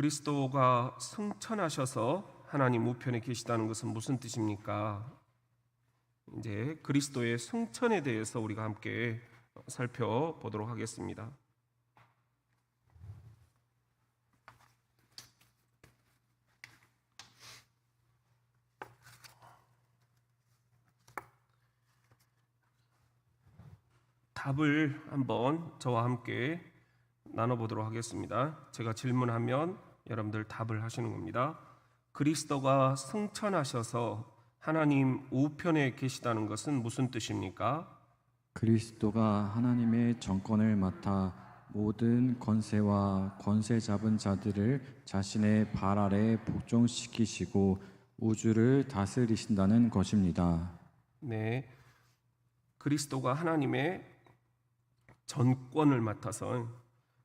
그리스도가 승천하셔서 하나님 우편에 계시다는 것은 무슨 뜻입니까? 이제 그리스도의 승천에 대해서 우리가 함께 살펴보도록 하겠습니다. 답을 한번 저와 함께 나눠보도록 하겠습니다. 제가 질문하면 여러분들 답을 하시는 겁니다. 그리스도가 승천하셔서 하나님 우편에 계시다는 것은 무슨 뜻입니까? 그리스도가 하나님의 정권을 맡아 모든 권세와 권세 잡은 자들을 자신의 발 아래 복종시키시고 우주를 다스리신다는 것입니다. 네, 그리스도가 하나님의 전권을 맡아서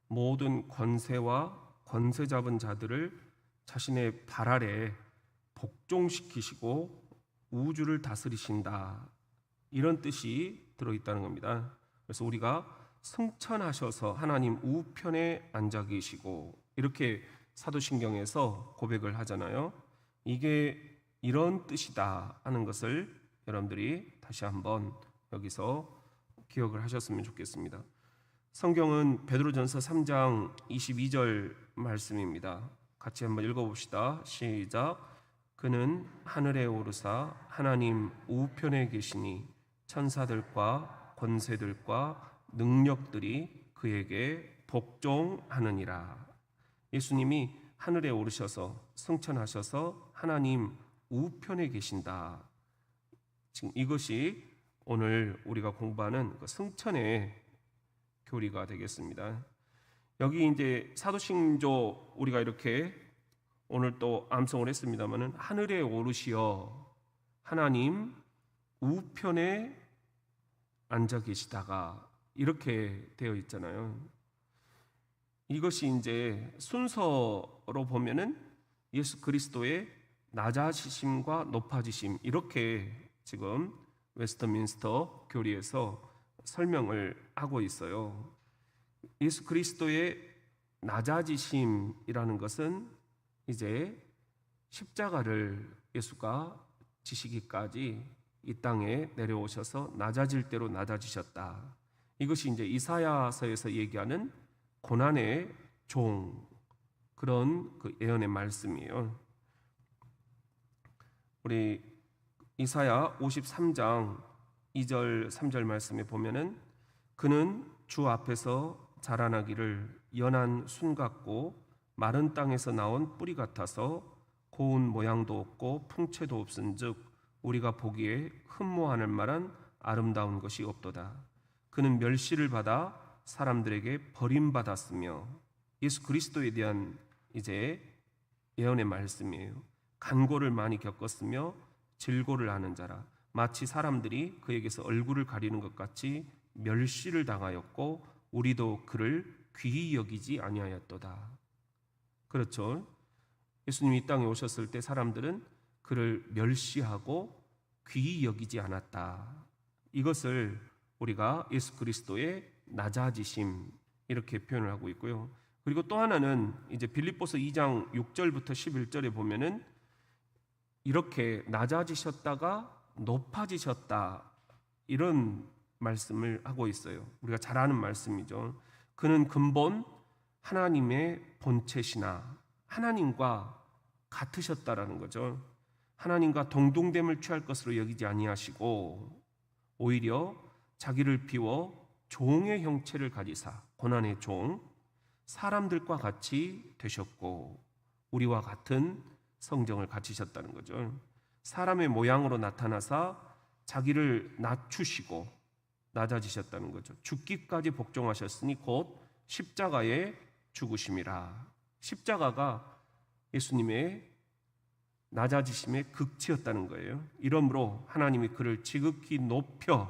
모든 권세와 권세 잡은 자들을 자신의 발 아래 복종시키시고 우주를 다스리신다, 이런 뜻이 들어있다는 겁니다. 그래서 우리가 승천하셔서 하나님 우편에 앉아 계시고, 이렇게 사도신경에서 고백을 하잖아요. 이게 이런 뜻이다 하는 것을 여러분들이 다시 한번 여기서 기억을 하셨으면 좋겠습니다. 성경은 베드로전서 3장 22절 말씀입니다. 같이 한번 읽어봅시다. 시작. 그는 하늘에 오르사 하나님 우편에 계시니 천사들과 권세들과 능력들이 그에게 복종하느니라. 예수님이 하늘에 오르셔서 승천하셔서 하나님 우편에 계신다. 지금 이것이 오늘 우리가 공부하는 그 승천의 교리가 되겠습니다. 여기 이제 사도신조 우리가 이렇게 오늘 또 암송을 했습니다만은 하늘에 오르시어 하나님 우편에 앉아 계시다가 이렇게 되어 있잖아요. 이것이 이제 순서로 보면은 예수 그리스도의 낮아지심과 높아지심, 이렇게 지금 웨스트민스터 교리에서 설명을 하고 있어요. 예수 그리스도의 낮아지심이라는 것은 이제 십자가를 예수가 지시기까지 이 땅에 내려오셔서 낮아질 대로 낮아지셨다. 이것이 이제 이사야서에서 얘기하는 고난의 종, 그런 그 예언의 말씀이에요. 우리 이사야 53장 2절 3절 말씀에 보면은 그는 주 앞에서 자라나기를 연한 순 같고 마른 땅에서 나온 뿌리 같아서 고운 모양도 없고 풍채도 없은즉 우리가 보기에 흠모하는 만한 아름다운 것이 없도다. 그는 멸시를 받아 사람들에게 버림받았으며, 예수 그리스도에 대한 이제 예언의 말씀이에요. 간고를 많이 겪었으며 질고를 하는 자라, 마치 사람들이 그에게서 얼굴을 가리는 것 같이 멸시를 당하였고 우리도 그를 귀히 여기지 아니하였도다. 그렇죠. 예수님이 이 땅에 오셨을 때 사람들은 그를 멸시하고 귀히 여기지 않았다. 이것을 우리가 예수 그리스도의 낮아지심, 이렇게 표현을 하고 있고요. 그리고 또 하나는 이제 빌립보서 2장 6절부터 11절에 보면은 이렇게 낮아지셨다가 높아지셨다, 이런 말씀을 하고 있어요. 우리가 잘 아는 말씀이죠. 그는 근본 하나님의 본체시나 하나님과 같으셨다라는 거죠. 하나님과 동등됨을 취할 것으로 여기지 아니하시고 오히려 자기를 비워 종의 형체를 가지사, 고난의 종, 사람들과 같이 되셨고 우리와 같은 성정을 갖추셨다는 거죠. 사람의 모양으로 나타나사 자기를 낮추시고 낮아지셨다는 거죠. 죽기까지 복종하셨으니 곧 십자가에 죽으심이라. 십자가가 예수님의 낮아지심의 극치였다는 거예요. 이러므로 하나님이 그를 지극히 높여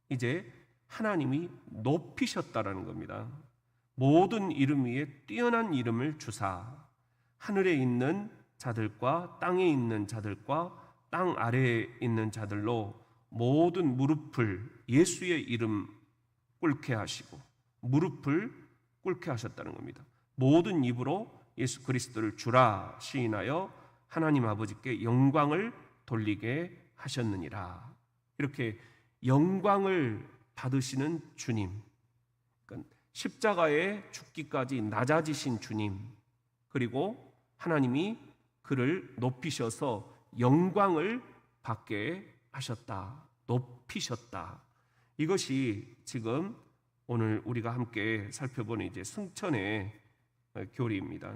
이제 하나님이 높이셨다라는 겁니다. 모든 이름 위에 뛰어난 이름을 주사 하늘에 있는 자들과 땅에 있는 자들과 땅 아래에 있는 자들로 모든 무릎을 예수의 이름 꿇게 하시고 무릎을 꿇게 하셨다는 겁니다. 모든 입으로 예수 그리스도를 주라 시인하여 하나님 아버지께 영광을 돌리게 하셨느니라. 이렇게 영광을 받으시는 주님, 그러니까 십자가에 죽기까지 낮아지신 주님, 그리고 하나님이 그를 높이셔서 영광을 받게 하셨다, 높이셨다. 이것이 지금 오늘 우리가 함께 살펴보는 이제 승천의 교리입니다.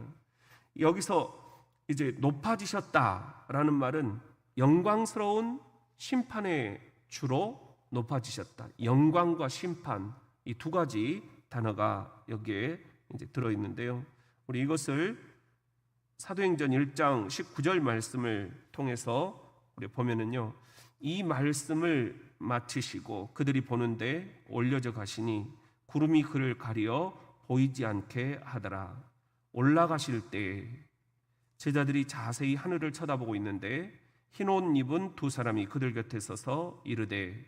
여기서 이제 높아지셨다라는 말은 영광스러운 심판의 주로 높아지셨다. 영광과 심판, 이 두 가지 단어가 여기에 이제 들어 있는데요. 우리 이것을 사도행전 1장 19절 말씀을 통해서 우리 보면은요, 이 말씀을 마치시고 그들이 보는데 올려져 가시니 구름이 그를 가려 보이지 않게 하더라. 올라가실 때 제자들이 자세히 하늘을 쳐다보고 있는데 흰 옷 입은 두 사람이 그들 곁에 서서 이르되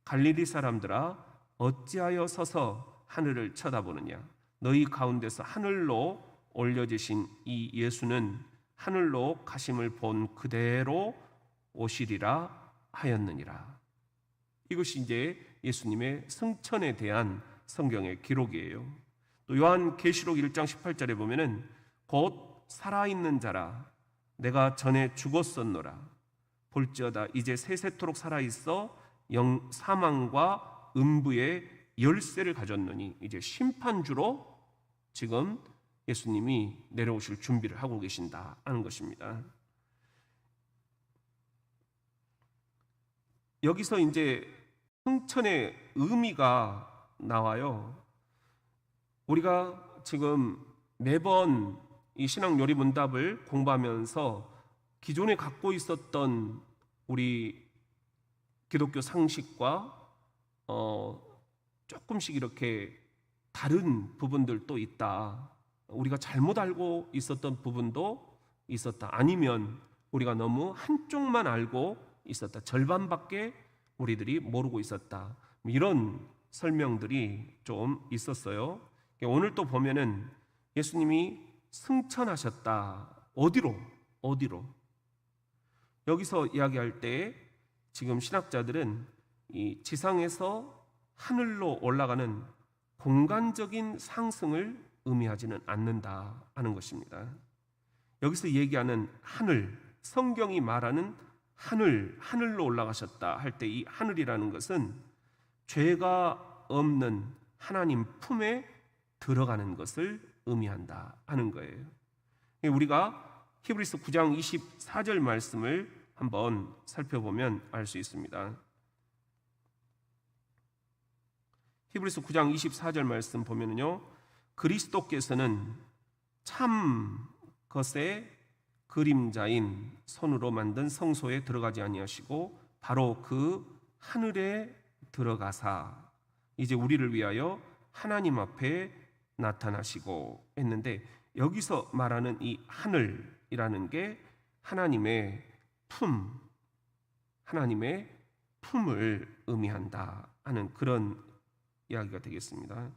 갈릴리 사람들아 어찌하여 서서 하늘을 쳐다보느냐. 너희 가운데서 하늘로 올려지신 이 예수는 하늘로 가심을 본 그대로 오시리라 하였느니라. 이것이 이제 예수님의 승천에 대한 성경의 기록이에요. 또 요한계시록 1장 18절에 보면은 곧 살아있는 자라 내가 전에 죽었었노라 볼지어다 이제 세세토록 살아있어 사망과 음부의 열쇠를 가졌느니, 이제 심판주로 지금 예수님이 내려오실 준비를 하고 계신다 하는 것입니다. 여기서 이제 승천의 의미가 나와요. 우리가 지금 매번 이 신학 요리 문답을 공부하면서 기존에 갖고 있었던 우리 기독교 상식과 조금씩 이렇게 다른 부분들도 있다. 우리가 잘못 알고 있었던 부분도 있었다. 아니면 우리가 너무 한쪽만 알고 있었다. 절반밖에 우리들이 모르고 있었다. 이런 설명들이 좀 있었어요. 오늘 또 보면은 예수님이 승천하셨다. 어디로? 여기서 이야기할 때 지금 신학자들은 이 지상에서 하늘로 올라가는 공간적인 상승을 의미하지는 않는다 하는 것입니다. 여기서 얘기하는 하늘, 성경이 말하는 하늘로 올라가셨다 할 때 이 하늘이라는 것은 죄가 없는 하나님 품에 들어가는 것을 의미한다 하는 거예요. 우리가 히브리서 9장 24절 말씀을 한번 살펴보면 알 수 있습니다. 히브리서 9장 24절 말씀 보면은요, 그리스도께서는 참 것의 그림자인 손으로 만든 성소에 들어가지 아니하시고 바로 그 하늘에 들어가사 이제 우리를 위하여 하나님 앞에 나타나시고 했는데, 여기서 말하는 이 하늘이라는 게 하나님의 품을 의미한다 하는 그런 이야기가 되겠습니다.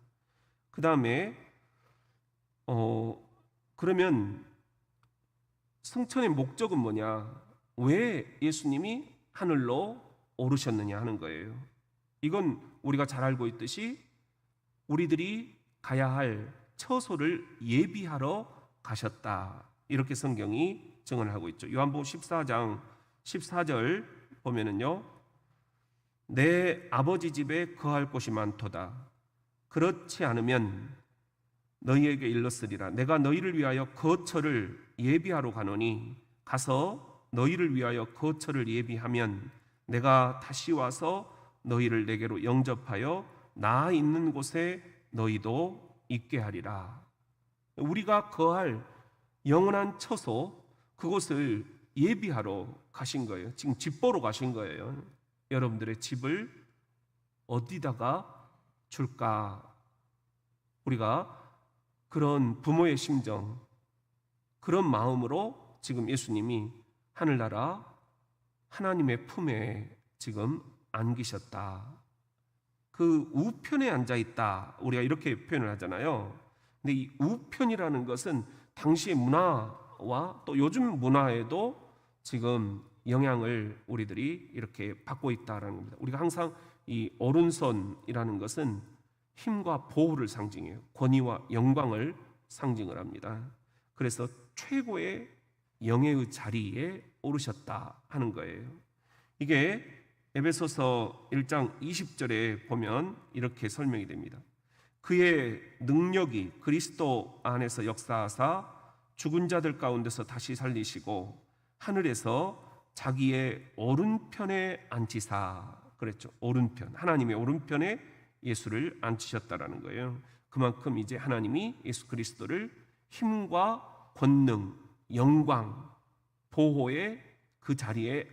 그 다음에 그러면 승천의 목적은 뭐냐? 왜 예수님이 하늘로 오르셨느냐 하는 거예요. 이건 우리가 잘 알고 있듯이 우리들이 가야 할 처소를 예비하러 가셨다, 이렇게 성경이 증언을 하고 있죠. 요한복음 14장 14절 보면은요, 내 아버지 집에 거할 곳이 많도다. 그렇지 않으면 너희에게 일렀으리라. 내가 너희를 위하여 거처를 예비하러 가노니 가서 너희를 위하여 거처를 예비하면 내가 다시 와서 너희를 내게로 영접하여 나 있는 곳에 너희도 있게 하리라. 우리가 거할 영원한 처소, 그곳을 예비하러 가신 거예요. 지금 집 보러 가신 거예요. 여러분들의 집을 어디다가 줄까? 우리가 그런 부모의 심정, 그런 마음으로 지금 예수님이 하늘나라 하나님의 품에 지금 안기셨다. 그 우편에 앉아 있다, 우리가 이렇게 표현을 하잖아요. 근데 이 우편이라는 것은 당시의 문화와 또 요즘 문화에도 지금 영향을 우리들이 이렇게 받고 있다라는 겁니다. 우리가 항상 이 오른손이라는 것은 힘과 보호를 상징해요. 권위와 영광을 상징을 합니다. 그래서 최고의 영예의 자리에 오르셨다 하는 거예요. 이게 에베소서 1장 20절에 보면 이렇게 설명이 됩니다. 그의 능력이 그리스도 안에서 역사하사 죽은 자들 가운데서 다시 살리시고 하늘에서 자기의 오른편에 앉히사, 그랬죠. 오른편, 하나님의 오른편에 예수를 앉히셨다라는 거예요. 그만큼 이제 하나님이 예수 그리스도를 힘과 권능, 영광, 보호의 그 자리에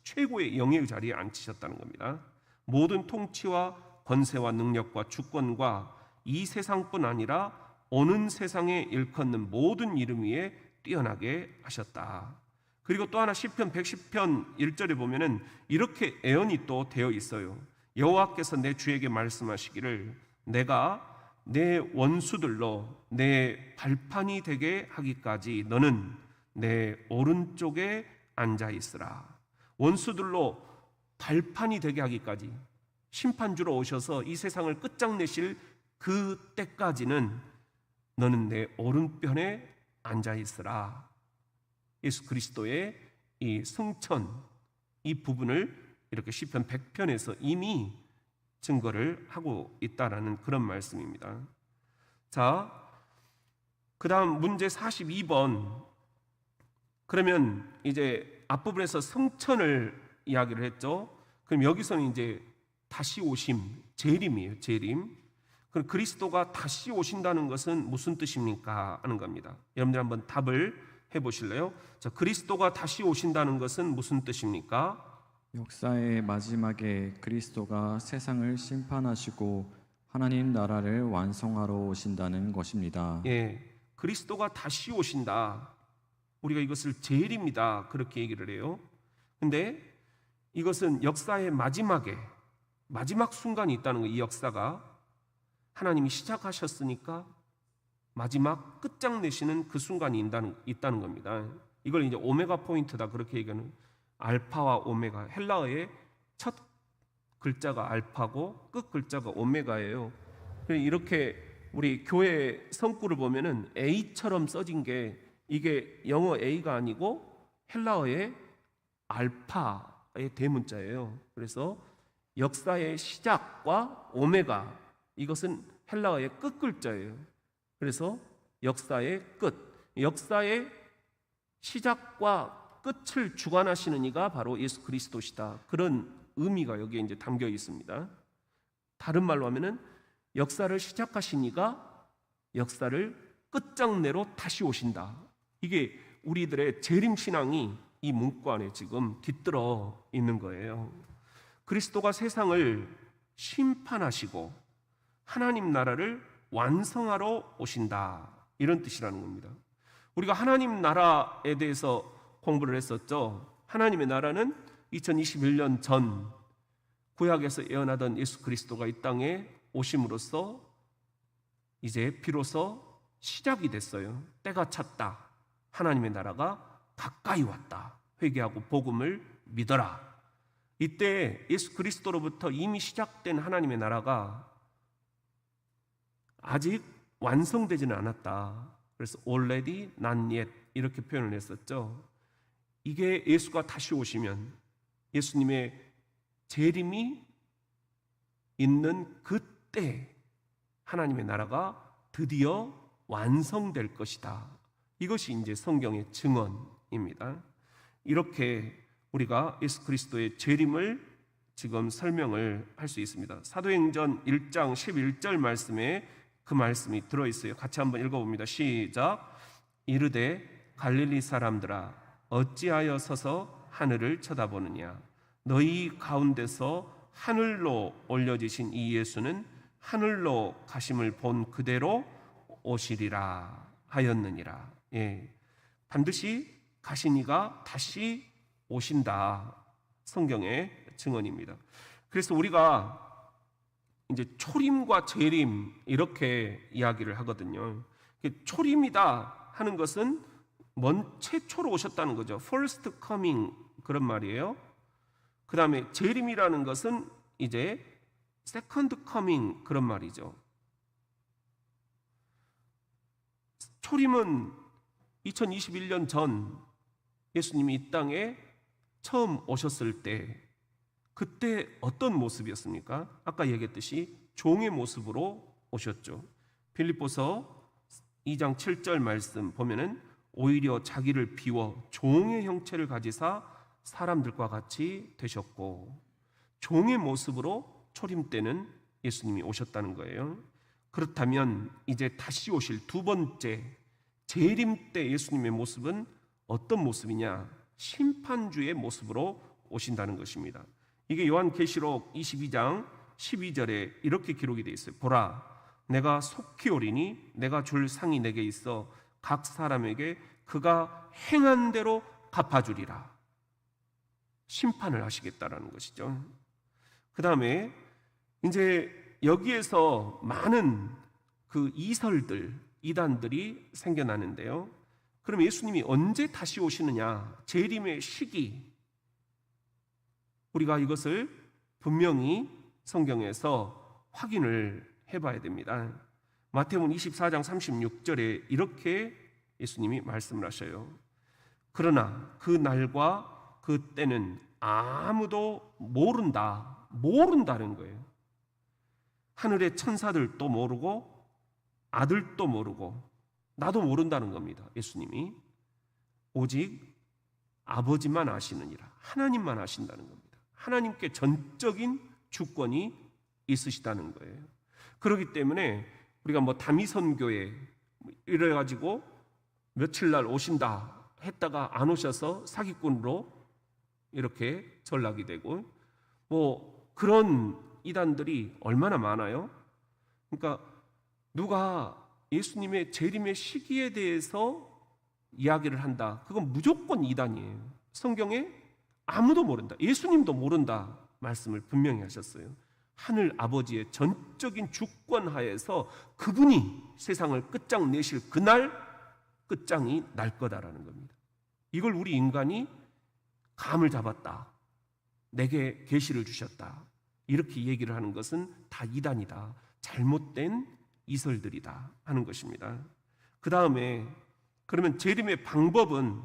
최고의 영예의 자리에 앉히셨다는 겁니다. 모든 통치와 권세와 능력과 주권과 이 세상뿐 아니라 오는 세상에 일컫는 모든 이름 위에 뛰어나게 하셨다. 그리고 또 하나 시편 110편 1절에 보면은 이렇게 애언이 또 되어 있어요. 여호와께서 내 주에게 말씀하시기를 내가 내 원수들로 내 발판이 되게 하기까지 너는 내 오른쪽에 앉아 있으라. 원수들로 발판이 되게 하기까지, 심판주로 오셔서 이 세상을 끝장내실 그 때까지는 너는 내 오른편에 앉아 있으라. 예수 그리스도의 이 승천, 이 부분을 이렇게 시편 100편에서 이미 증거를 하고 있다라는 그런 말씀입니다. 자, 그 다음 문제 42번. 그러면 이제 앞부분에서 승천을 이야기를 했죠. 그럼 여기서는 이제 다시 오심, 재림이에요. 재림. 그럼 그리스도가 다시 오신다는 것은 무슨 뜻입니까? 하는 겁니다. 여러분들 한번 답을 해보실래요? 자, 그리스도가 다시 오신다는 것은 무슨 뜻입니까? 역사의 마지막에 그리스도가 세상을 심판하시고 하나님 나라를 완성하러 오신다는 것입니다. 예, 그리스도가 다시 오신다. 우리가 이것을 재림이다 그렇게 얘기를 해요. 근데 이것은 역사의 마지막에 마지막 순간이 있다는 거예요. 이 역사가 하나님이 시작하셨으니까 마지막 끝장내시는 그 순간이 있다는 겁니다. 이걸 이제 오메가 포인트다 그렇게 얘기하는, 알파와 오메가, 헬라어의 첫 글자가 알파고 끝 글자가 오메가예요. 이렇게 우리 교회 성구를 보면은 A처럼 써진 게, 이게 영어 A가 아니고 헬라어의 알파의 대문자예요. 그래서 역사의 시작과 오메가, 이것은 헬라어의 끝 글자예요. 그래서 역사의 끝, 역사의 시작과 끝을 주관하시는 이가 바로 예수 그리스도시다. 그런 의미가 여기에 이제 담겨 있습니다. 다른 말로 하면은 역사를 시작하신 이가 역사를 끝장내러 다시 오신다. 이게 우리들의 재림 신앙이 이 문구 안에 지금 깃들어 있는 거예요. 그리스도가 세상을 심판하시고 하나님 나라를 완성하러 오신다, 이런 뜻이라는 겁니다. 우리가 하나님 나라에 대해서 공부를 했었죠. 하나님의 나라는 2021년 전 구약에서 예언하던 예수 그리스도가 이 땅에 오심으로써 이제 비로소 시작이 됐어요. 때가 찼다. 하나님의 나라가 가까이 왔다. 회개하고 복음을 믿어라. 이때 예수 그리스도로부터 이미 시작된 하나님의 나라가 아직 완성되지는 않았다. 그래서 already not yet 이렇게 표현을 했었죠. 이게 예수가 다시 오시면 예수님의 재림이 있는 그때 하나님의 나라가 드디어 완성될 것이다. 이것이 이제 성경의 증언입니다. 이렇게 우리가 예수 그리스도의 재림을 지금 설명을 할 수 있습니다. 사도행전 1장 11절 말씀에 그 말씀이 들어있어요. 같이 한번 읽어봅니다. 시작. 이르되 갈릴리 사람들아 어찌하여 서서 하늘을 쳐다보느냐. 너희 가운데서 하늘로 올려지신 이 예수는 하늘로 가심을 본 그대로 오시리라 하였느니라. 예, 반드시 가신 이가 다시 오신다. 성경의 증언입니다. 그래서 우리가 이제 초림과 재림 이렇게 이야기를 하거든요. 초림이다 하는 것은 최초로 오셨다는 거죠. first coming 그런 말이에요. 그 다음에 재림이라는 것은 이제 second coming 그런 말이죠. 초림은 2021년 전 예수님이 이 땅에 처음 오셨을 때 그때 어떤 모습이었습니까? 아까 얘기했듯이 종의 모습으로 오셨죠. 빌립보서 2장 7절 말씀 보면은 오히려 자기를 비워 종의 형체를 가지사 사람들과 같이 되셨고, 종의 모습으로 초림 때는 예수님이 오셨다는 거예요. 그렇다면 이제 다시 오실 두 번째 재림 때 예수님의 모습은 어떤 모습이냐? 심판주의 모습으로 오신다는 것입니다. 이게 요한계시록 22장 12절에 이렇게 기록이 되어 있어요. 보라, 내가 속히 오리니 내가 줄 상이 내게 있어 각 사람에게 그가 행한 대로 갚아주리라. 심판을 하시겠다라는 것이죠. 그 다음에 이제 여기에서 많은 그 이설들, 이단들이 생겨나는데요. 그럼 예수님이 언제 다시 오시느냐? 재림의 시기, 우리가 이것을 분명히 성경에서 확인을 해봐야 됩니다. 마태복음 24장 36절에 이렇게 예수님이 말씀을 하셔요. 그러나 그 날과 그 때는 아무도 모른다는 거예요. 하늘의 천사들도 모르고 아들도 모르고 나도 모른다는 겁니다. 예수님이 오직 아버지만 아시느니라, 하나님만 아신다는 겁니다. 하나님께 전적인 주권이 있으시다는 거예요. 그렇기 때문에 우리가 다미선교회 이래가지고 며칠 날 오신다 했다가 안 오셔서 사기꾼으로 이렇게 전락이 되고 그런 이단들이 얼마나 많아요. 그러니까 누가 예수님의 재림의 시기에 대해서 이야기를 한다, 그건 무조건 이단이에요. 성경에 아무도 모른다, 예수님도 모른다 말씀을 분명히 하셨어요. 하늘 아버지의 전적인 주권 하에서 그분이 세상을 끝장내실 그날 끝장이 날 거다라는 겁니다. 이걸 우리 인간이 감을 잡았다, 내게 계시를 주셨다, 이렇게 얘기를 하는 것은 다 이단이다, 잘못된 이설들이다 하는 것입니다. 그 다음에 그러면 재림의 방법은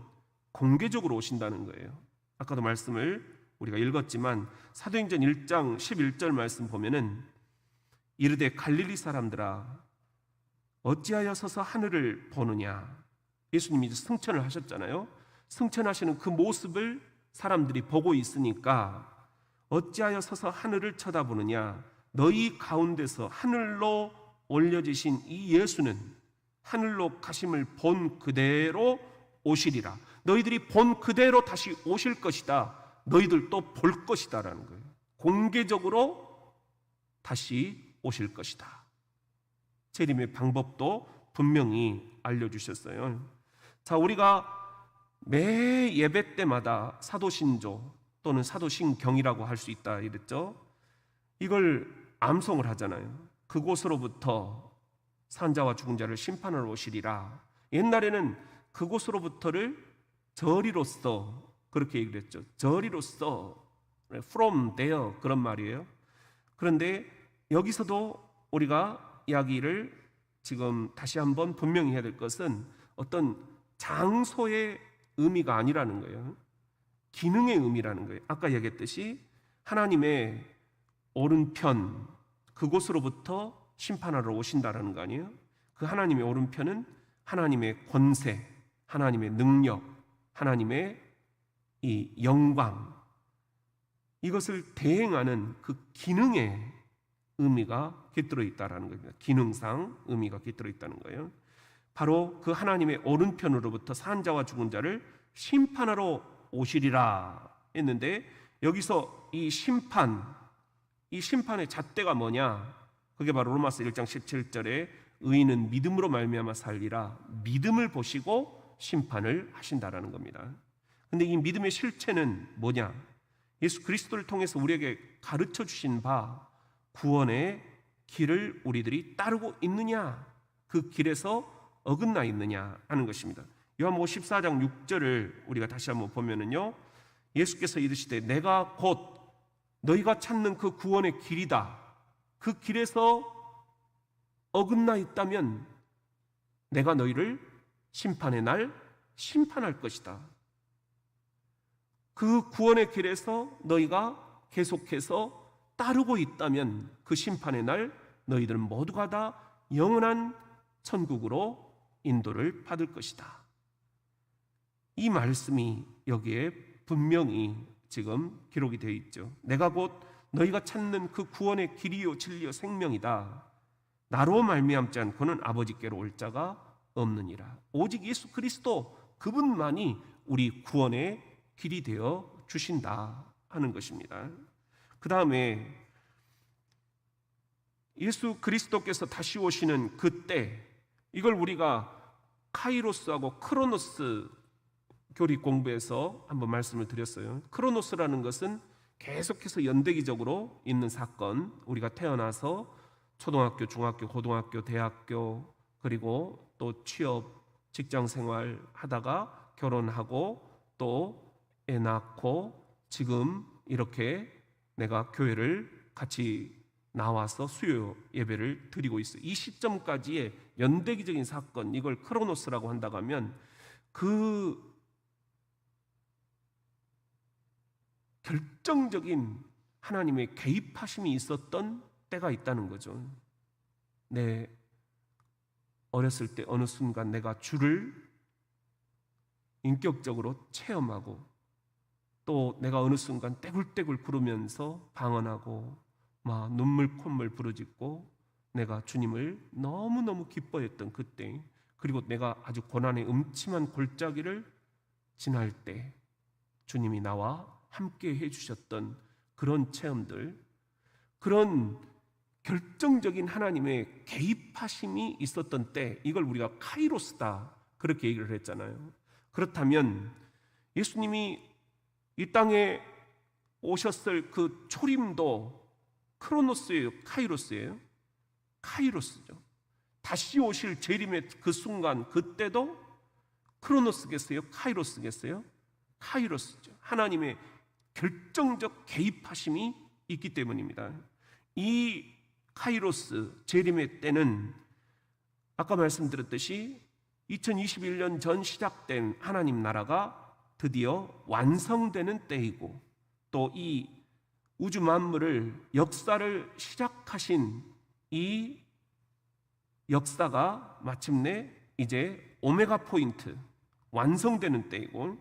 공개적으로 오신다는 거예요. 아까도 말씀을 우리가 읽었지만 사도행전 1장 11절 말씀 보면은 이르되 갈릴리 사람들아 어찌하여 서서 하늘을 보느냐. 예수님이 승천을 하셨잖아요. 승천하시는 그 모습을 사람들이 보고 있으니까 어찌하여 서서 하늘을 쳐다보느냐. 너희 가운데서 하늘로 올려지신 이 예수는 하늘로 가심을 본 그대로 오시리라. 너희들이 본 그대로 다시 오실 것이다. 너희들도 볼 것이다 라는 거예요. 공개적으로 다시 오실 것이다. 재림의 방법도 분명히 알려주셨어요. 자, 우리가 매 예배 때마다 사도신조 또는 사도신경이라고 할 수 있다 이랬죠. 이걸 암송을 하잖아요. 그곳으로부터 산자와 죽은 자를 심판하러 오시리라. 옛날에는 그곳으로부터를 저리로서 그렇게 얘기를 했죠. 저리로서 from there 그런 말이에요. 그런데 여기서도 우리가 이야기를 지금 다시 한번 분명히 해야 될 것은 어떤 장소의 의미가 아니라는 거예요. 기능의 의미라는 거예요. 아까 얘기했듯이 하나님의 오른편 그곳으로부터 심판하러 오신다라는 거 아니에요? 그 하나님의 오른편은 하나님의 권세, 하나님의 능력, 하나님의 이 영광, 이것을 대행하는 그 기능의 의미가 깃들어 있다라는 겁니다. 기능상 의미가 깃들어 있다는 거예요. 바로 그 하나님의 오른편으로부터 산 자와 죽은 자를 심판하러 오시리라 했는데 여기서 이 심판의 잣대가 뭐냐? 그게 바로 로마서 1장 17절에 의인은 믿음으로 말미암아 살리라. 믿음을 보시고 심판을 하신다라는 겁니다. 근데 이 믿음의 실체는 뭐냐? 예수 그리스도를 통해서 우리에게 가르쳐 주신 바 구원의 길을 우리들이 따르고 있느냐? 그 길에서 어긋나 있느냐 하는 것입니다. 요한복음 14장 6절을 우리가 다시 한번 보면은요, 예수께서 이르시되 내가 곧 너희가 찾는 그 구원의 길이다. 그 길에서 어긋나 있다면 내가 너희를 심판의 날 심판할 것이다. 그 구원의 길에서 너희가 계속해서 따르고 있다면 그 심판의 날 너희들은 모두가 다 영원한 천국으로 인도를 받을 것이다. 이 말씀이 여기에 분명히 지금 기록이 되어 있죠. 내가 곧 너희가 찾는 그 구원의 길이요 진리요 생명이다. 나로 말미암지 않고는 아버지께로 올 자가 없느니라. 오직 예수 그리스도 그분만이 우리 구원의 길이 되어 주신다 하는 것입니다. 그 다음에 예수 그리스도께서 다시 오시는 그때, 이걸 우리가 카이로스하고 크로노스 교리 공부에서 한번 말씀을 드렸어요. 크로노스라는 것은 계속해서 연대기적으로 있는 사건, 우리가 태어나서 초등학교, 중학교, 고등학교, 대학교, 그리고 또 취업, 직장생활 하다가 결혼하고 또 애 낳고 지금 이렇게 내가 교회를 같이 나와서 수요 예배를 드리고 있어요. 이 시점까지의 연대기적인 사건, 이걸 크로노스라고 한다고 하면 그 결정적인 하나님의 개입하심이 있었던 때가 있다는 거죠. 내 어렸을 때 어느 순간 내가 주를 인격적으로 체험하고 또 내가 어느 순간 떼굴떼굴 구르면서 방언하고 막 눈물 콧물 부르짖고 내가 주님을 너무너무 기뻐했던 그때, 그리고 내가 아주 고난의 음침한 골짜기를 지날 때 주님이 나와 함께 해주셨던 그런 체험들, 그런 결정적인 하나님의 개입하심이 있었던 때, 이걸 우리가 카이로스다 그렇게 얘기를 했잖아요. 그렇다면 예수님이 이 땅에 오셨을 그 초림도 크로노스예요, 카이로스예요? 카이로스죠. 다시 오실 재림의 그 순간, 그때도 크로노스겠어요? 카이로스겠어요? 카이로스죠. 하나님의 결정적 개입하심이 있기 때문입니다. 이 카이로스 재림의 때는 아까 말씀드렸듯이 2021년 전 시작된 하나님 나라가 드디어 완성되는 때이고, 또 이 우주 만물을 역사를 시작하신 이 역사가 마침내 이제 오메가 포인트, 완성되는 때이고,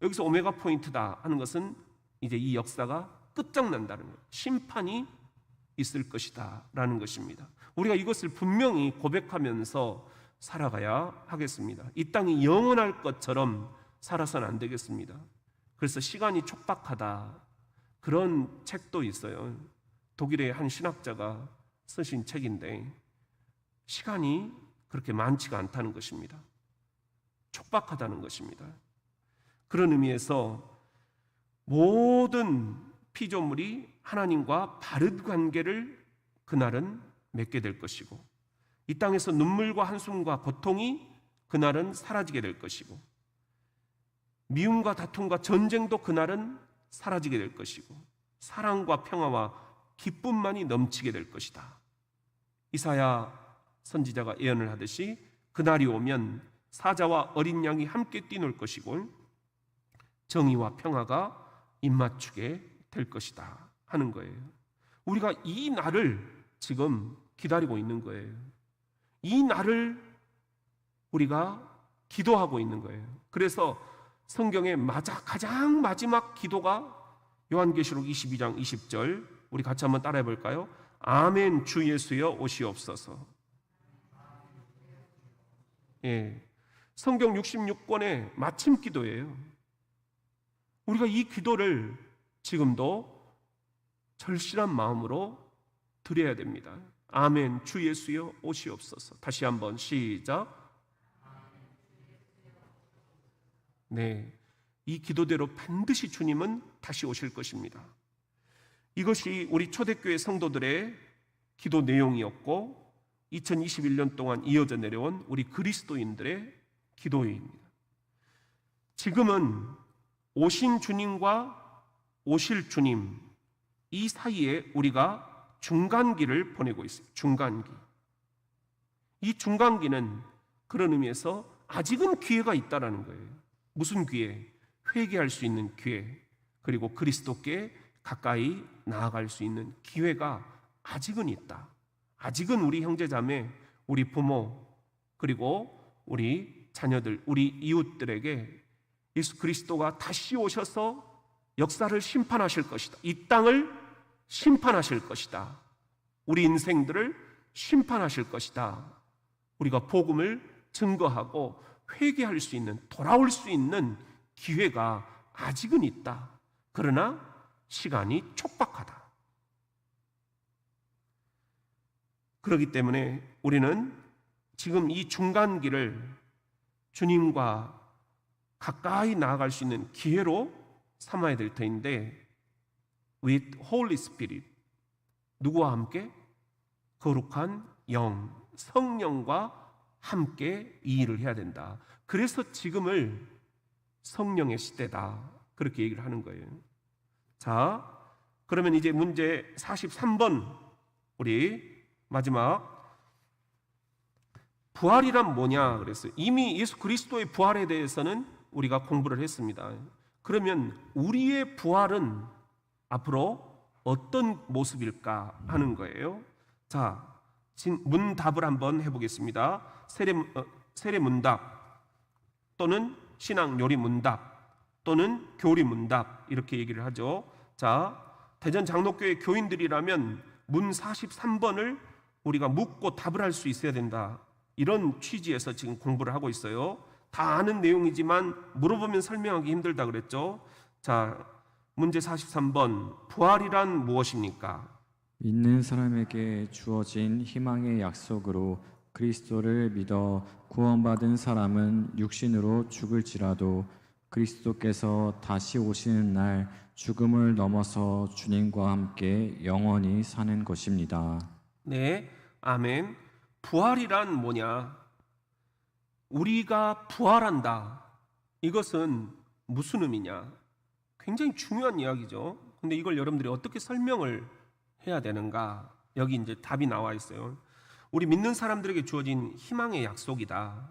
여기서 오메가 포인트다 하는 것은 이제 이 역사가 끝장난다는 거예요. 심판이 있을 것이다 라는 것입니다. 우리가 이것을 분명히 고백하면서 살아가야 하겠습니다. 이 땅이 영원할 것처럼 살아서는 안 되겠습니다. 그래서 시간이 촉박하다, 그런 책도 있어요. 독일의 한 신학자가 쓰신 책인데 시간이 그렇게 많지가 않다는 것입니다. 촉박하다는 것입니다. 그런 의미에서 모든 피조물이 하나님과 바른 관계를 그날은 맺게 될 것이고, 이 땅에서 눈물과 한숨과 고통이 그날은 사라지게 될 것이고, 미움과 다툼과 전쟁도 그날은 사라지게 될 것이고, 사랑과 평화와 기쁨만이 넘치게 될 것이다. 이사야 선지자가 예언을 하듯이 그날이 오면 사자와 어린 양이 함께 뛰놀 것이고 정의와 평화가 입맞추게 될 것이다 하는 거예요. 우리가 이 날을 지금 기다리고 있는 거예요. 이 날을 우리가 기도하고 있는 거예요. 그래서 성경의 가장 마지막 기도가 요한계시록 22장 20절, 우리 같이 한번 따라해 볼까요? 아멘 주 예수여 오시옵소서. 예, 성경 66권의 마침 기도예요. 우리가 이 기도를 지금도 절실한 마음으로 드려야 됩니다. 아멘 주 예수여 오시옵소서. 다시 한번 시작. 네, 이 기도대로 반드시 주님은 다시 오실 것입니다. 이것이 우리 초대교회 성도들의 기도 내용이었고, 2021년 동안 이어져 내려온 우리 그리스도인들의 기도회입니다. 지금은 오신 주님과 오실 주님 이 사이에 우리가 중간기를 보내고 있어요. 중간기. 이 중간기는 그런 의미에서 아직은 기회가 있다라는 거예요. 무슨 기회? 회개할 수 있는 기회, 그리고 그리스도께 가까이 나아갈 수 있는 기회가 아직은 있다. 아직은 우리 형제자매, 우리 부모, 그리고 우리 자녀들, 우리 이웃들에게 예수 그리스도가 다시 오셔서 역사를 심판하실 것이다. 이 땅을 심판하실 것이다. 우리 인생들을 심판하실 것이다. 우리가 복음을 증거하고 회개할 수 있는, 돌아올 수 있는 기회가 아직은 있다. 그러나 시간이 촉박하다. 그렇기 때문에 우리는 지금 이 중간기를 주님과 가까이 나아갈 수 있는 기회로 삼아야 될 터인데, with Holy Spirit, 누구와 함께? 거룩한 영, 성령과 함께 이 일을 해야 된다. 그래서 지금을 성령의 시대다, 그렇게 얘기를 하는 거예요. 자, 그러면 이제 문제 43번, 우리 마지막 부활이란 뭐냐 그랬어요. 이미 예수 그리스도의 부활에 대해서는 우리가 공부를 했습니다. 그러면 우리의 부활은 앞으로 어떤 모습일까 하는 거예요. 자, 문답을 한번 해보겠습니다. 세례 문답 또는 신앙 요리 문답 또는 교리 문답, 이렇게 얘기를 하죠. 자, 대전 장로교회 교인들이라면 문 43번을 우리가 묻고 답을 할 수 있어야 된다, 이런 취지에서 지금 공부를 하고 있어요. 다 아는 내용이지만 물어보면 설명하기 힘들다 그랬죠. 자, 문제 43번, 부활이란 무엇입니까? 믿는 사람에게 주어진 희망의 약속으로 그리스도를 믿어 구원받은 사람은 육신으로 죽을지라도 그리스도께서 다시 오시는 날 죽음을 넘어서 주님과 함께 영원히 사는 것입니다. 네, 아멘. 부활이란 뭐냐? 우리가 부활한다. 이것은 무슨 의미냐? 굉장히 중요한 이야기죠. 근데 이걸 여러분들이 어떻게 설명을 해야 되는가? 여기 이제 답이 나와 있어요. 우리 믿는 사람들에게 주어진 희망의 약속이다.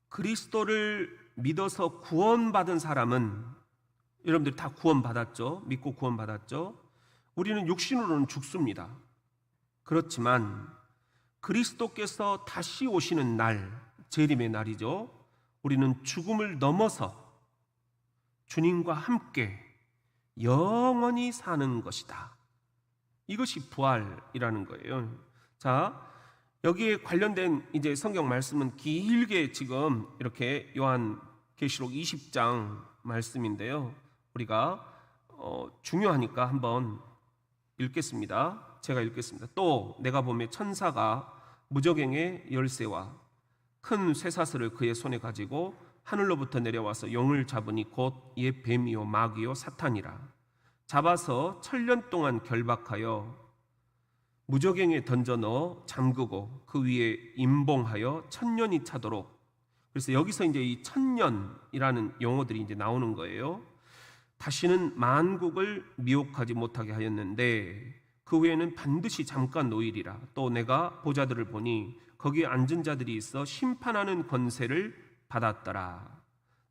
그리스도를 믿어서 구원받은 사람은, 여러분들 다 구원받았죠? 믿고 구원받았죠? 우리는 육신으로는 죽습니다. 그렇지만 그리스도께서 다시 오시는 날, 재림의 날이죠. 우리는 죽음을 넘어서 주님과 함께 영원히 사는 것이다. 이것이 부활이라는 거예요. 자, 여기에 관련된 이제 성경 말씀은 길게 지금 이렇게 요한계시록 20장 말씀인데요. 우리가 중요하니까 한번 읽겠습니다. 제가 읽겠습니다. 또 내가 보매 천사가 무저갱의 열쇠와 큰 쇠사슬을 그의 손에 가지고 하늘로부터 내려와서 용을 잡으니 곧 옛 뱀이요 마귀요 사탄이라. 잡아서 1000년 동안 결박하여 무저갱에 던져 넣어 잠그고 그 위에 임봉하여 1000년이 차도록. 그래서 여기서 이제 이 1000년이라는 용어들이 이제 나오는 거예요. 다시는 만국을 미혹하지 못하게 하였는데 그 후에는 반드시 잠깐 노일이라. 또 내가 보좌들을 보니 거기에 앉은 자들이 있어 심판하는 권세를 받았더라.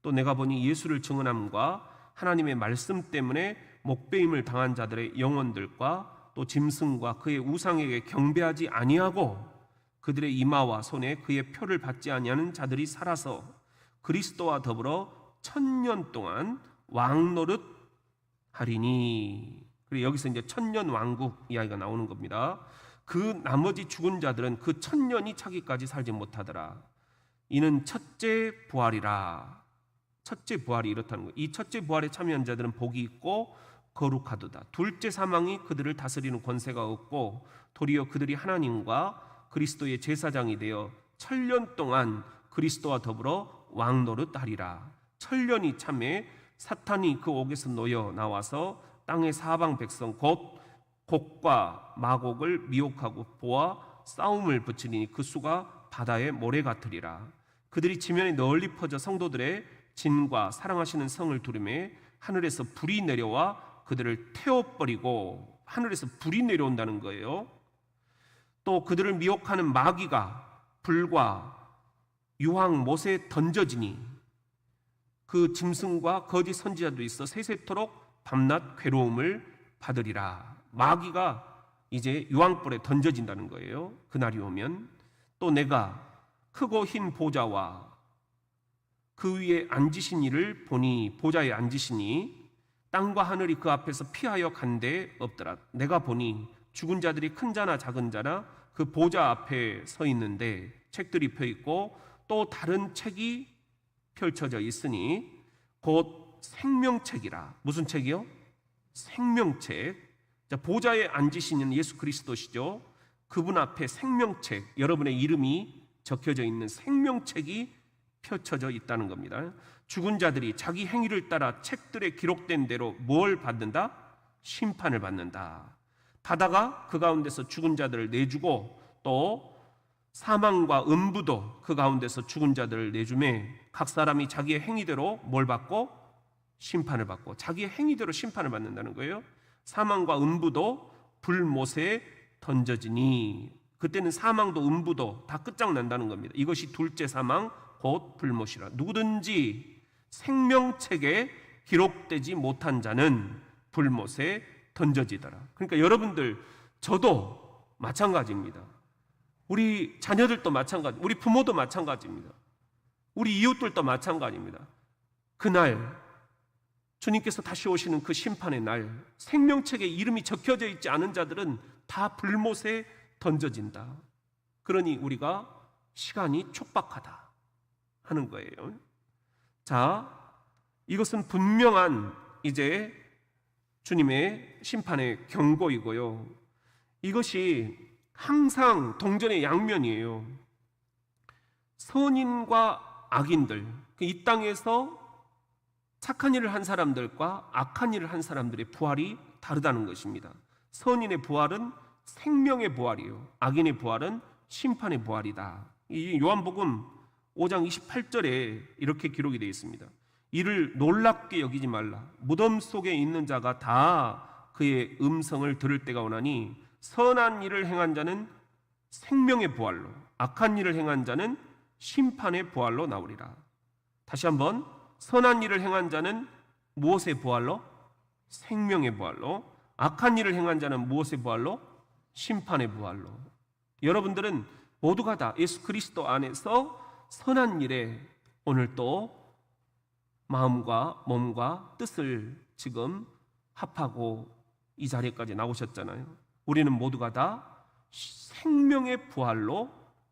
또 내가 보니 예수를 증언함과 하나님의 말씀 때문에 목배임을 당한 자들의 영혼들과 또 짐승과 그의 우상에게 경배하지 아니하고 그들의 이마와 손에 그의 표를 받지 아니하는 자들이 살아서 그리스도와 더불어 1000년 동안 왕노릇 하리니. 그리고 여기서 이제 1000년 왕국 이야기가 나오는 겁니다. 그 나머지 죽은 자들은 그 1000년이 차기까지 살지 못하더라. 이는 첫째 부활이라. 첫째 부활이 이렇다는 거예요. 이 첫째 부활에 참여한 자들은 복이 있고 거룩하도다. 둘째 사망이 그들을 다스리는 권세가 없고 도리어 그들이 하나님과 그리스도의 제사장이 되어 1000년 동안 그리스도와 더불어 왕노릇 하리라. 1000년이 참에 사탄이 그 옥에서 놓여 나와서 땅의 사방 백성 곧 곡과 마곡을 미혹하고 보아 싸움을 붙이니 그 수가 바다의 모래 같으리라. 그들이 지면에 널리 퍼져 성도들의 진과 사랑하시는 성을 두르매 하늘에서 불이 내려와 그들을 태워버리고, 하늘에서 불이 내려온다는 거예요. 또 그들을 미혹하는 마귀가 불과 유황 못에 던져지니 그 짐승과 거짓 선지자도 있어 세세토록 밤낮 괴로움을 받으리라. 마귀가 이제 유황불에 던져진다는 거예요. 그날이 오면. 또 내가 크고 흰 보좌와 그 위에 앉으신 이를 보니, 보좌에 앉으시니 땅과 하늘이 그 앞에서 피하여 간데 없더라. 내가 보니 죽은 자들이 큰 자나 작은 자나 그 보좌 앞에 서 있는데 책들이 펴 있고 또 다른 책이 펼쳐져 있으니 곧 생명책이라. 무슨 책이요? 생명책. 자, 보좌에 앉으시는 예수 그리스도시죠. 그분 앞에 생명책, 여러분의 이름이 적혀져 있는 생명책이 펼쳐져 있다는 겁니다. 죽은 자들이 자기 행위를 따라 책들에 기록된 대로 뭘 받는다? 심판을 받는다. 바다가 그 가운데서 죽은 자들을 내주고 또 사망과 음부도 그 가운데서 죽은 자들을 내주매 각 사람이 자기의 행위대로 뭘 받고? 심판을 받고, 자기의 행위대로 심판을 받는다는 거예요. 사망과 음부도 불못에 던져지니, 그때는 사망도 음부도 다 끝장난다는 겁니다. 이것이 둘째 사망 곧 불못이라. 누구든지 생명책에 기록되지 못한 자는 불못에 던져지더라. 그러니까 여러분들, 저도 마찬가지입니다. 우리 자녀들도 마찬가지, 우리 부모도 마찬가지입니다. 우리 이웃들도 마찬가지입니다. 그날 주님께서 다시 오시는 그 심판의 날, 생명책에 이름이 적혀져 있지 않은 자들은 다 불못에 던져진다. 그러니 우리가 시간이 촉박하다 하는 거예요. 자, 이것은 분명한 이제 주님의 심판의 경고이고요. 이것이 항상 동전의 양면이에요. 선인과 악인들, 이 땅에서 착한 일을 한 사람들과 악한 일을 한 사람들의 부활이 다르다는 것입니다. 선인의 부활은 생명의 부활이요, 악인의 부활은 심판의 부활이다. 이 요한복음 5장 28절에 이렇게 기록이 되어 있습니다. 이를 놀랍게 여기지 말라. 무덤 속에 있는 자가 다 그의 음성을 들을 때가 오나니 선한 일을 행한 자는 생명의 부활로, 악한 일을 행한 자는 심판의 부활로 나오리라. 다시 한번, 선한 일을 행한 자는 무엇의 부활로? 생명의 부활로. 악한 일을 행한 자는 무엇의 부활로? 심판의 부활로. 여러분들은 모두가 다 예수 그리스도 안에서 선한 일에 오늘 또 마음과 몸과 뜻을 지금 합하고 이 자리까지 나오셨잖아요. 우리는 모두가 다 생명의 부활로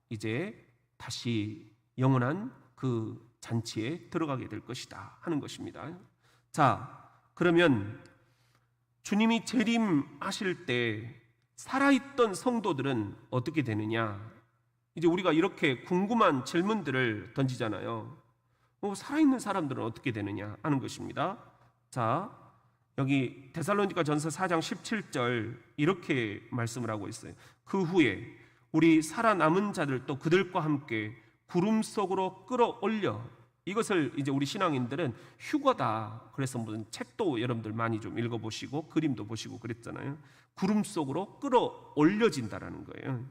이제 다시 영원한 그 잔치에 들어가게 될 것이다 하는 것입니다. 자, 그러면 주님이 재림하실 때 살아있던 성도들은 어떻게 되느냐? 이제 우리가 이렇게 궁금한 질문들을 던지잖아요. 살아있는 사람들은 어떻게 되느냐 하는 것입니다. 자, 여기 데살로니가 전서 4장 17절 이렇게 말씀을 하고 있어요. 그 후에 우리 살아남은 자들도 그들과 함께 구름 속으로 끌어올려. 이것을 이제 우리 신앙인들은 휴거다. 그래서 무슨 책도 여러분들 많이 좀 읽어보시고 그림도 보시고 그랬잖아요. 구름 속으로 끌어올려진다라는 거예요.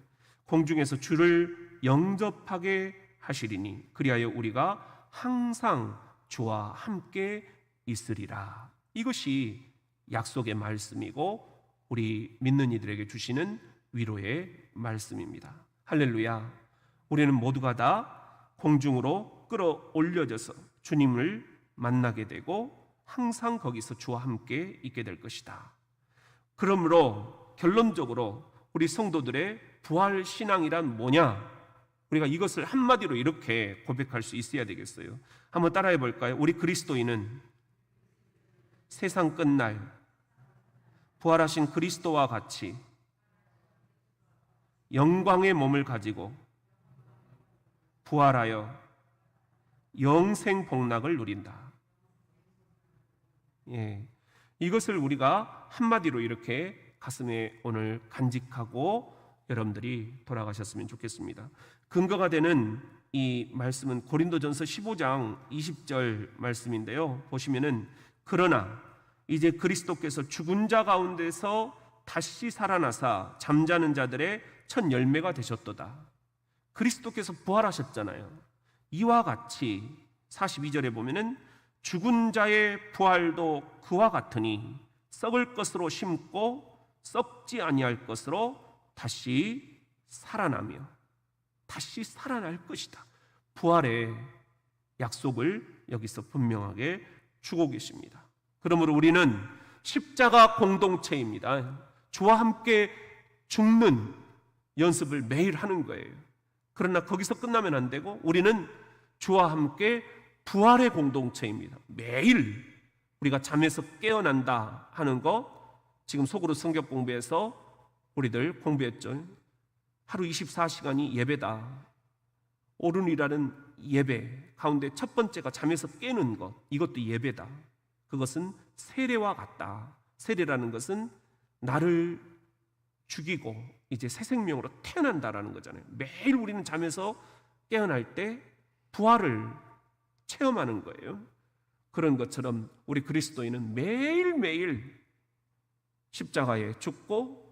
공중에서 주를 영접하게 하시리니 그리하여 우리가 항상 주와 함께 있으리라. 이것이 약속의 말씀이고 우리 믿는 이들에게 주시는 위로의 말씀입니다. 할렐루야. 우리는 모두가 다 공중으로 끌어올려져서 주님을 만나게 되고 항상 거기서 주와 함께 있게 될 것이다. 그러므로 결론적으로 우리 성도들의 부활 신앙이란 뭐냐? 우리가 이것을 한마디로 이렇게 고백할 수 있어야 되겠어요. 한번 따라해 볼까요? 우리 그리스도인은 세상 끝날 부활하신 그리스도와 같이 영광의 몸을 가지고 부활하여 영생 복락을 누린다. 예, 이것을 우리가 한마디로 이렇게 가슴에 오늘 간직하고 여러분들이 돌아가셨으면 좋겠습니다. 근거가 되는 이 말씀은 고린도전서 15장 20절 말씀인데요. 보시면은 그러나 이제 그리스도께서 죽은 자 가운데서 다시 살아나사 잠자는 자들의 첫 열매가 되셨도다. 그리스도께서 부활하셨잖아요. 이와 같이 42절에 보면은 죽은 자의 부활도 그와 같으니 썩을 것으로 심고 썩지 아니할 것으로 다시 살아나며 다시 살아날 것이다. 부활의 약속을 여기서 분명하게 주고 계십니다. 그러므로 우리는 십자가 공동체입니다. 주와 함께 죽는 연습을 매일 하는 거예요. 그러나 거기서 끝나면 안 되고 우리는 주와 함께 부활의 공동체입니다. 매일 우리가 잠에서 깨어난다 하는 거 지금 속으로 성경 공부해서 우리들 공부했죠. 하루 24시간이 예배다. 오른이라는 예배 가운데 첫 번째가 잠에서 깨는 것, 이것도 예배다. 그것은 세례와 같다. 세례라는 것은 나를 죽이고 이제 새 생명으로 태어난다라는 거잖아요. 매일 우리는 잠에서 깨어날 때 부활을 체험하는 거예요. 그런 것처럼 우리 그리스도인은 매일매일 십자가에 죽고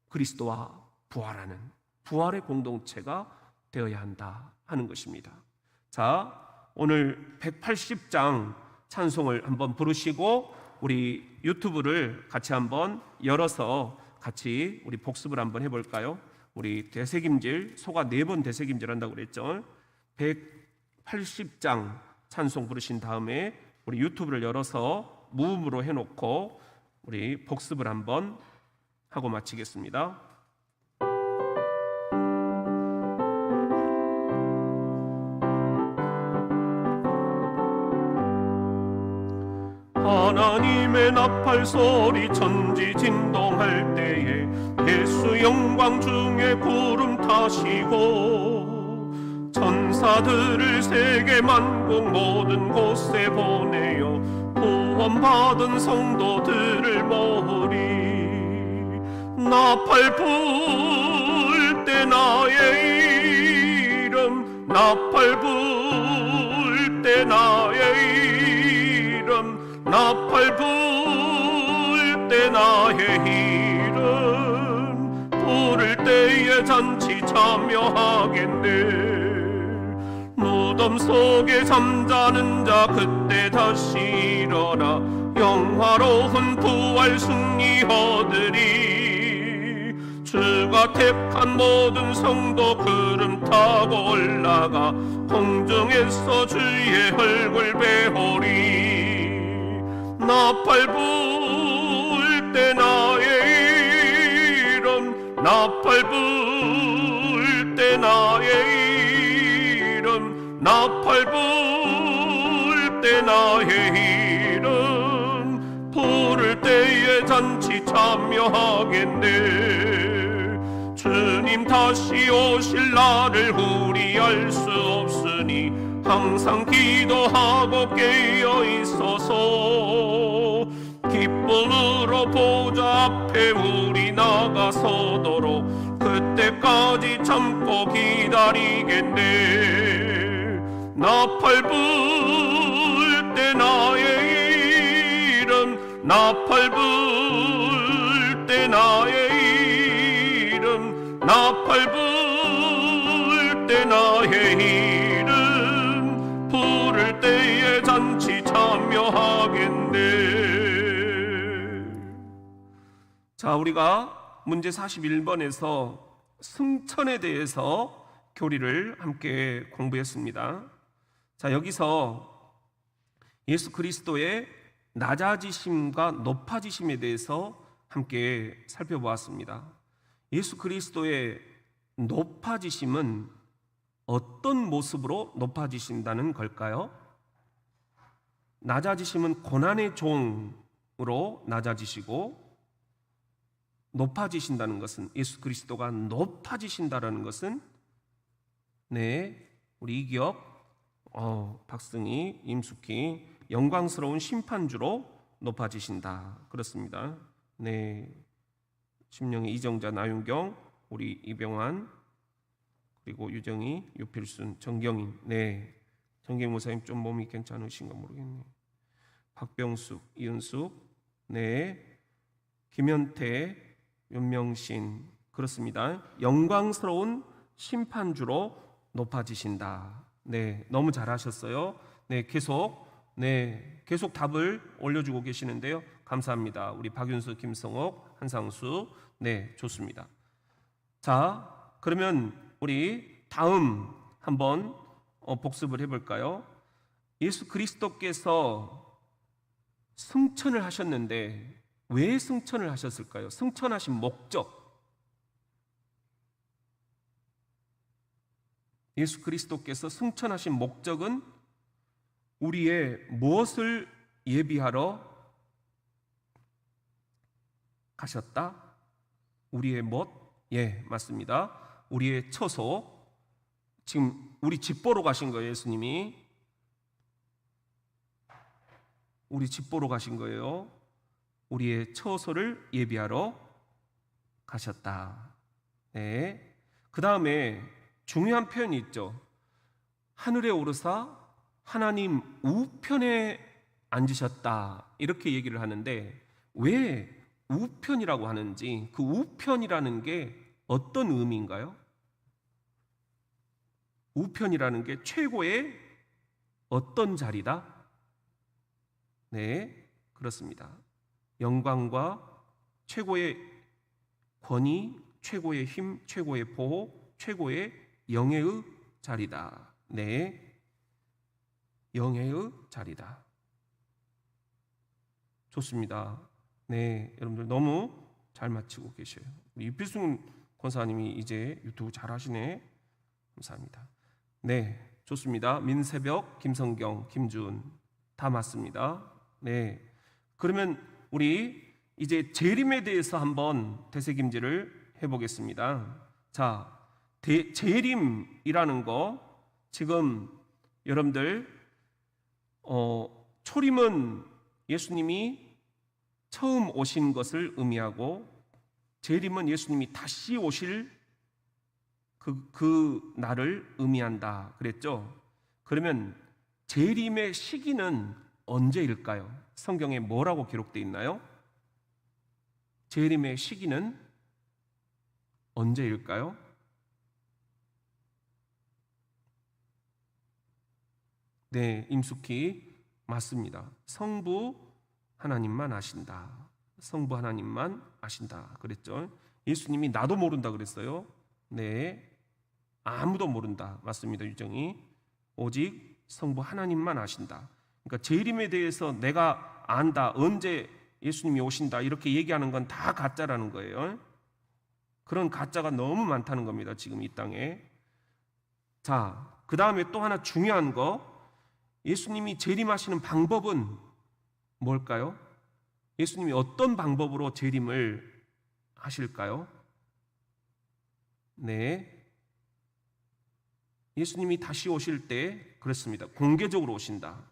그리스도와 부활하는 부활의 공동체가 되어야 한다 하는 것입니다. 자, 오늘 180장 찬송을 한번 부르시고 우리 유튜브를 같이 한번 열어서 같이 우리 복습을 한번 해볼까요? 우리 되새김질, 소가 4번 되새김질 한다고 그랬죠. 180장 찬송 부르신 다음에 우리 유튜브를 열어서 무음으로 해놓고 우리 복습을 한번 하고 마치겠습니다. 하나님의 나팔 소리 천지 진동할 때에 예수 영광 중에 구름 타시고 천사들을 세계 만국 모든 곳에 보내어 구원받은 성도들을 모으리. 나팔 불 때 나의 이름, 나팔 불 때 나의 이름, 나팔 불 때 나의 이름, 부를 때에 잔치 참여하겠네. 무덤 속에 잠자는 자 그때 다시 일어나 영화로운 부활 승리 얻으리. 주가 택한 모든 성도 구름 타고 올라가 공중에서 주의 얼굴 배우리. 나팔 불 때 나의 이름, 나팔 불 때 나의 이름, 나팔 불 때 나의 이름, 부를 때에 잔치 참여하겠네. 주님 다시 오실 날을 우리 알 수 없으니 항상 기도하고 깨어 있어서 기쁨으로 보좌 앞에 우리 나가서도록 그때까지 참고 기다리겠네. 나팔 불 때 나의 이름, 나팔 불 때 나의 이름, 나팔 불 때 나의 이름, 부를 때에 잔치 참여하겠네. 자, 우리가 문제 41번에서 승천에 대해서 교리를 함께 공부했습니다. 자, 여기서 예수 그리스도의 낮아지심과 높아지심에 대해서 함께 살펴보았습니다. 예수 그리스도의 높아지심은 어떤 모습으로 높아지신다는 걸까요? 낮아지심은 고난의 종으로 낮아지시고, 높아지신다는 것은, 예수 그리스도가 높아지신다라는 것은, 네, 우리 이기혁, 박승희, 임숙희, 영광스러운 심판주로 높아지신다. 그렇습니다. 네, 심령의 이정자, 나윤경, 우리 이병환, 그리고 유정이, 유필순, 정경인. 네, 정경인 목사님 좀 몸이 괜찮으신가 모르겠네요. 박병숙, 이은숙, 네, 김현태, 윤명신. 그렇습니다. 영광스러운 심판주로 높아지신다. 네, 너무 잘하셨어요. 네, 계속 답을 올려주고 계시는데요. 감사합니다. 우리 박윤수, 김성옥, 한상수. 네, 좋습니다. 자, 그러면 우리 다음 한번 복습을 해볼까요? 예수 그리스도께서 승천을 하셨는데 왜 승천을 하셨을까요? 승천하신 목적. 예수 그리스도께서 승천하신 목적은 우리의 무엇을 예비하러 가셨다? 우리의 못? 예, 맞습니다. 우리의 처소. 지금 우리 집 보러 가신 거예요. 예수님이 우리 집 보러 가신 거예요. 우리의 처소를 예비하러 가셨다. 네. 그 다음에 중요한 표현이 있죠. 하늘에 오르사 하나님 우편에 앉으셨다. 이렇게 얘기를 하는데 왜 우편이라고 하는지, 그 우편이라는 게 어떤 의미인가요? 우편이라는 게 최고의 어떤 자리다? 네, 그렇습니다. 영광과 최고의 권위, 최고의 힘, 최고의 보호, 최고의 영예의 자리다. 네, 영예의 자리다. 좋습니다. 네, 여러분들 너무 잘 마치고 계셔요. 유필순 권사님이 이제 유튜브 잘 하시네. 감사합니다. 네, 좋습니다. 민새벽, 김성경, 김준 다 맞습니다. 네, 그러면 우리 이제 재림에 대해서 한번 되새김질을 해보겠습니다. 자, 재림이라는 거 지금 여러분들 초림은 예수님이 처음 오신 것을 의미하고 재림은 예수님이 다시 오실 그 날을 의미한다 그랬죠. 그러면 재림의 시기는 언제일까요? 성경에 뭐라고 기록되어 있나요? 재림의 시기는 언제일까요? 네, 임숙희 맞습니다. 성부 하나님만 아신다. 성부 하나님만 아신다 그랬죠. 예수님이 나도 모른다 그랬어요. 네, 아무도 모른다. 맞습니다. 유정이 오직 성부 하나님만 아신다. 그러니까 재림에 대해서 내가 안다, 언제 예수님이 오신다 이렇게 얘기하는 건 다 가짜라는 거예요. 그런 가짜가 너무 많다는 겁니다. 지금 이 땅에. 자, 그 다음에 또 하나 중요한 거, 예수님이 재림하시는 방법은 뭘까요? 예수님이 어떤 방법으로 재림을 하실까요? 네, 예수님이 다시 오실 때 그렇습니다. 공개적으로 오신다.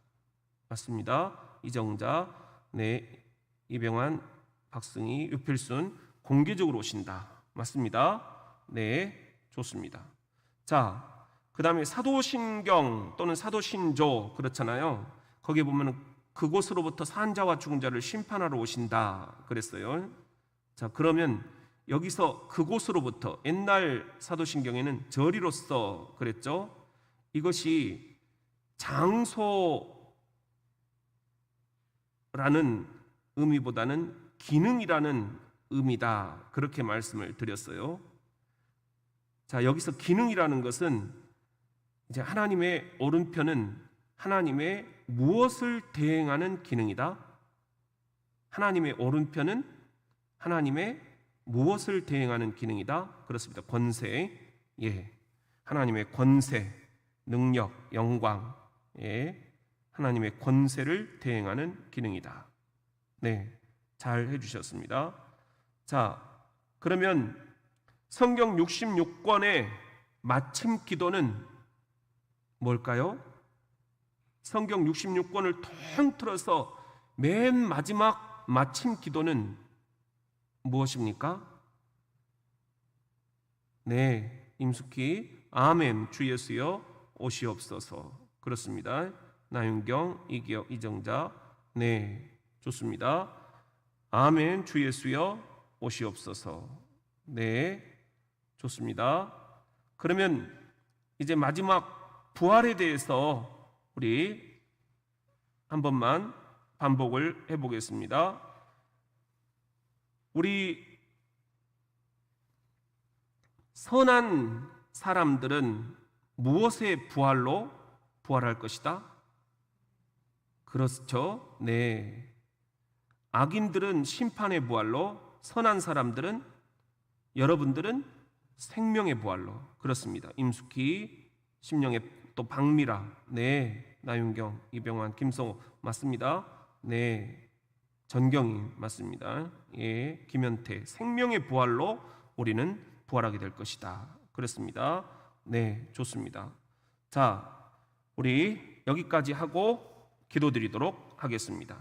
맞습니다. 이정자, 네, 이병환, 박승희, 유필순 공개적으로 오신다. 맞습니다. 네, 좋습니다. 자, 그 다음에 사도신경 또는 사도신조 그렇잖아요. 거기에 보면 그곳으로부터 산 자와 죽은 자를 심판하러 오신다 그랬어요. 자, 그러면 여기서 그곳으로부터, 옛날 사도신경에는 저리로서 그랬죠. 이것이 장소라는 의미보다는 기능이라는 의미다 그렇게 말씀을 드렸어요. 자, 여기서 기능이라는 것은 이제 하나님의 오른편은 하나님의 무엇을 대행하는 기능이다. 하나님의 오른편은 하나님의 무엇을 대행하는 기능이다. 그렇습니다. 권세, 예, 하나님의 권세, 능력, 영광, 예, 하나님의 권세를 대행하는 기능이다. 네, 잘 해주셨습니다. 자, 그러면 성경 66권의 마침 기도는 뭘까요? 성경 66권을 통틀어서 맨 마지막 마침 기도는 무엇입니까? 네, 임숙희. 아멘. 주 예수여 오시옵소서. 그렇습니다. 나윤경, 이정자. 네, 좋습니다. 아멘. 주 예수여 오시옵소서. 네, 좋습니다. 그러면 이제 마지막 부활에 대해서 우리 한 번만 반복을 해보겠습니다. 우리 선한 사람들은 무엇의 부활로 부활할 것이다? 그렇죠? 네. 악인들은 심판의 부활로, 선한 사람들은, 여러분들은 생명의 부활로. 그렇습니다. 임숙희, 심령의 또 박미라, 네, 나윤경, 이병환, 김성호 맞습니다. 네, 전경희 맞습니다. 예, 김현태, 생명의 부활로 우리는 부활하게 될 것이다. 그렇습니다. 네, 좋습니다. 자, 우리 여기까지 하고 기도드리도록 하겠습니다.